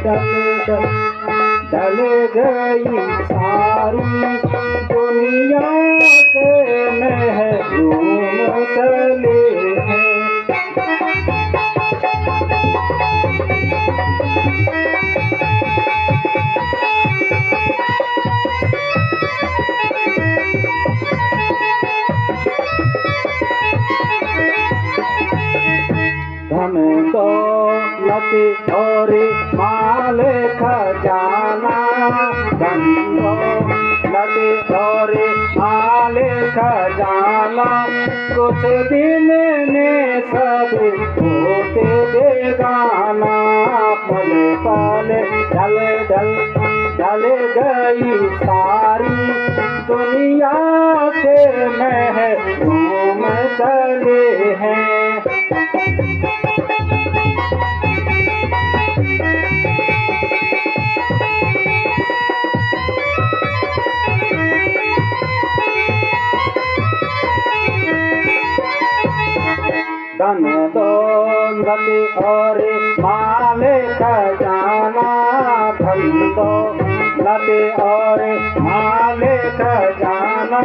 डल डल डल गई सारी दुनिया से महरूम चले हैं। धन दौलत और माल खजाना, धन दौलत और माल खजाना, कुछ दिन में सब होते बेगाना। पल पल ढल ढल ढल गई सारी दुनिया से महरूम चले हैं। धन दौलत और माल खजाना, धन दौलत और माल खजाना,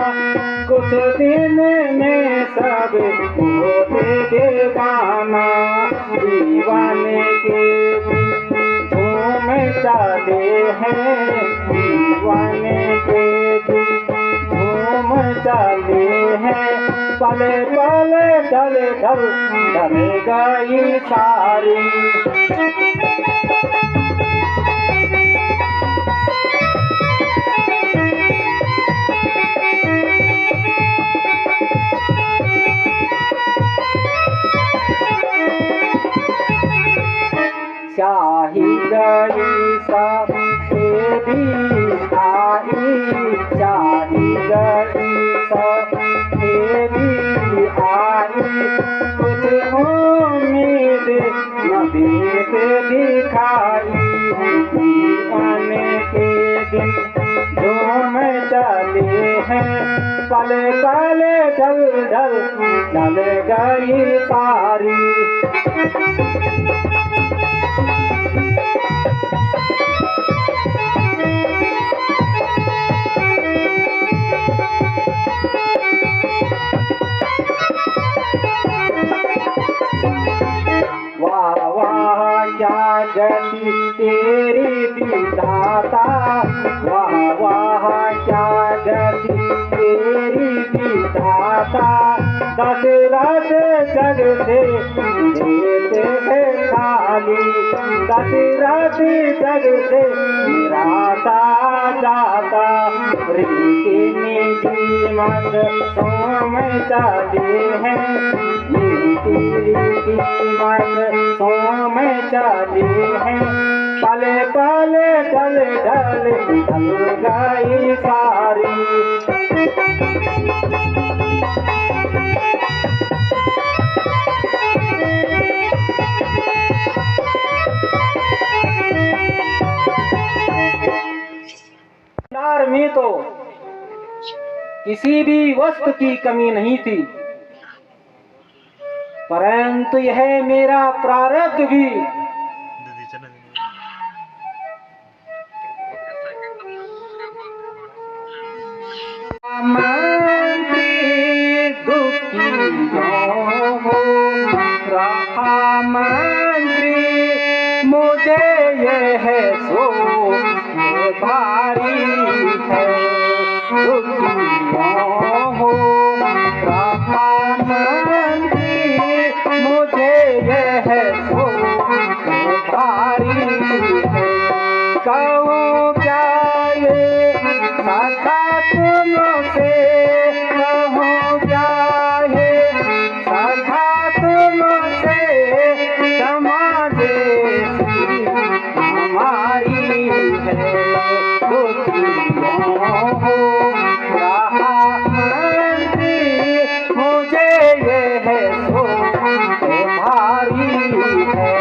कुछ दिन में सब होते बेगाना। दीवाने के धूम चले हैं, दीवाने के धूम चले हैं। पल पल ढल ढल ढल गई सारी स्याही गई सफेदी आई, स्याही गई सफेदी आई, कुछ उम्मीद न देख दिखाई। दीवाने के दिन झूम चले हैं, पल पल ढल ढल ढल गई सारी। वाह वाह क्या गति तेरी विधाता, वाह वाह क्या गति तेरी विधाता। दशरथ जग से देते हैं खाली, दशरथ जग से निराशा जाता। रीति नीति मत सोम चले हैं, नीति रीति मत सोम चले हैं। पल पल ढल ढल ढल गई सारी में तो किसी भी वस्तु की कमी नहीं थी, परंतु यह मेरा प्रारब्ध भी मुझे यह सो भारी है। दुखियों हो मुझे यह सो भारी है। कहूँ क्या ये सखा तुमसे, कहूँ क्या ये सखा तुमसे, क्षमा जैसी हमारी है। दुखियों हो मुझे यह सो भारी है।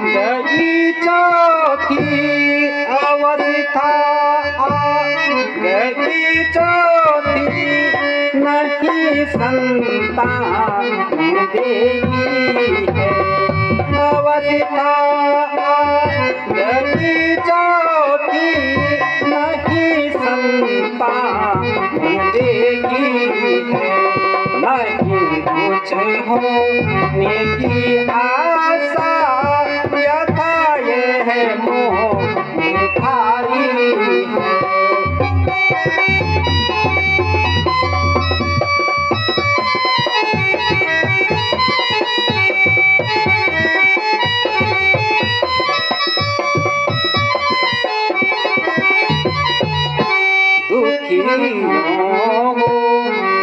गई चौथी अवस्था, गई चौथी नहीं संतान देगी है। अवस्था गति चौथी नहीं संतान देगी है, नहीं कुछ होने की आशा, यथा यह मोह भारी है।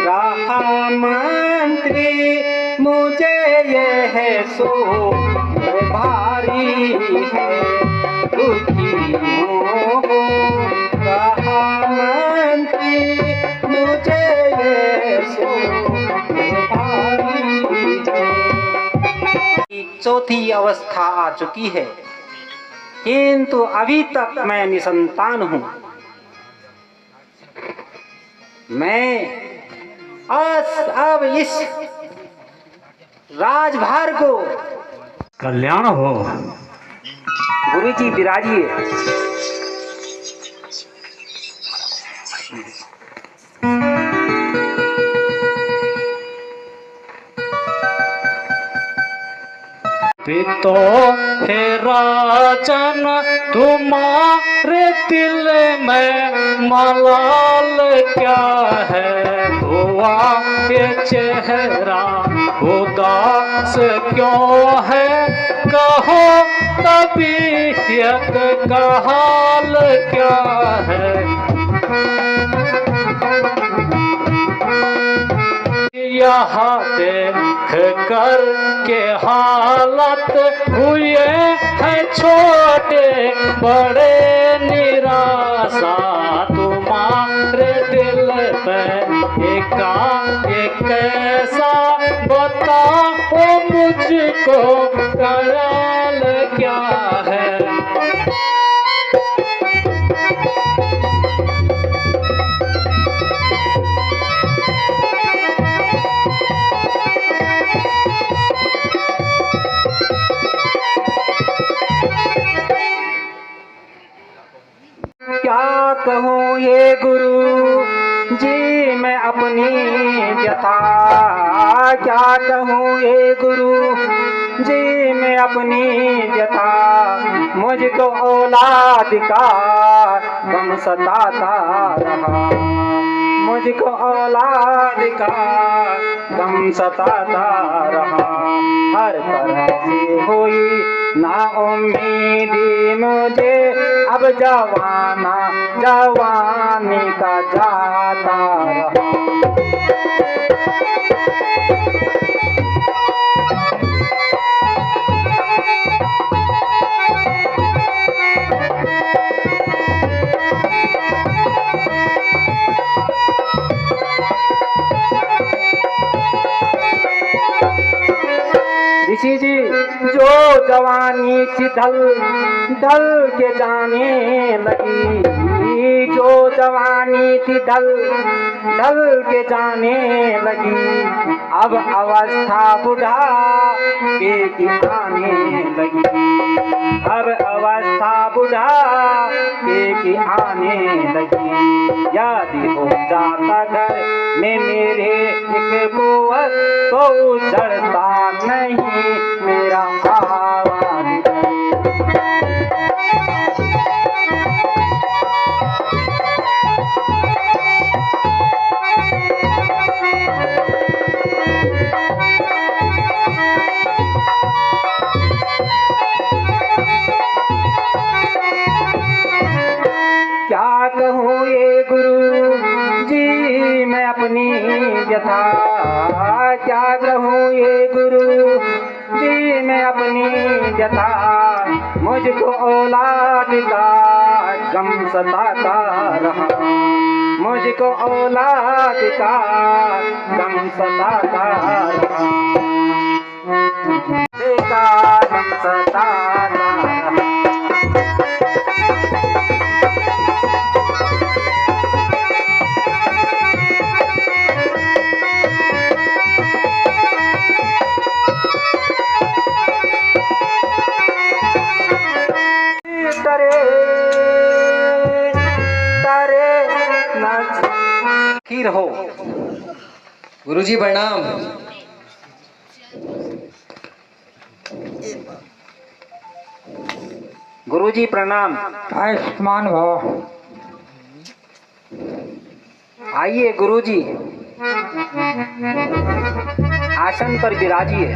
रहा मंत्री मुझे यह सो भारी है, दुखी हो रहा मंत्री मुझे यह सो भारी है। चौथी अवस्था आ चुकी है, किंतु अभी तक मैं निसंतान हूँ। मैं अब इस राजभार को कल्याण हो। गुरुजी विराजिए। तो हे राजन तुम्हारे दिल में मलाल क्या है, हुआ ये चेहरा उदास क्यों है, कहो तबीयत का हाल क्या है। यहाँ देख कर के हालत हुए हैं छोटे बड़े निराशा, तुम्हारे दिल पे एक कैसा बताओ मुझको कराल क्या है। क्या कहूँ ये गुरु जी मैं अपनी व्यथा, क्या कहूँ ये गुरु जी मैं अपनी व्यथा, मुझको औलाद का गम सताता रहा, मुझको औलाद का गम सताता रहा, हर तरह से हुई ना उम्मीदी मुझे, अब जवानी का जाता रहा। ऋषि जी जो जवानी थी ढल के जाने लगी, जो जवानी थी ढल के जाने लगी, अब अवस्था बुढ़ा की आने लगी, अब अवस्था बुढ़ा की आने लगी। याद हो जाता घर में मेरे एक कुंवर, तो चढ़ता नहीं मेरा आवाज। क्या कहूँ ये गुरु जी मैं अपनी व्यथा, क्या कहूँ ये गुरु जी मैं अपनी व्यथा, मुझको औलाद का गम सताता रहा, मुझको औलाद का गम सताता रहा, गम सताता रहा। हाजिर हो। गुरुजी प्रणाम। गुरुजी प्रणाम। आयुष्मान भव। आइए गुरुजी, आसन पर विराजिए।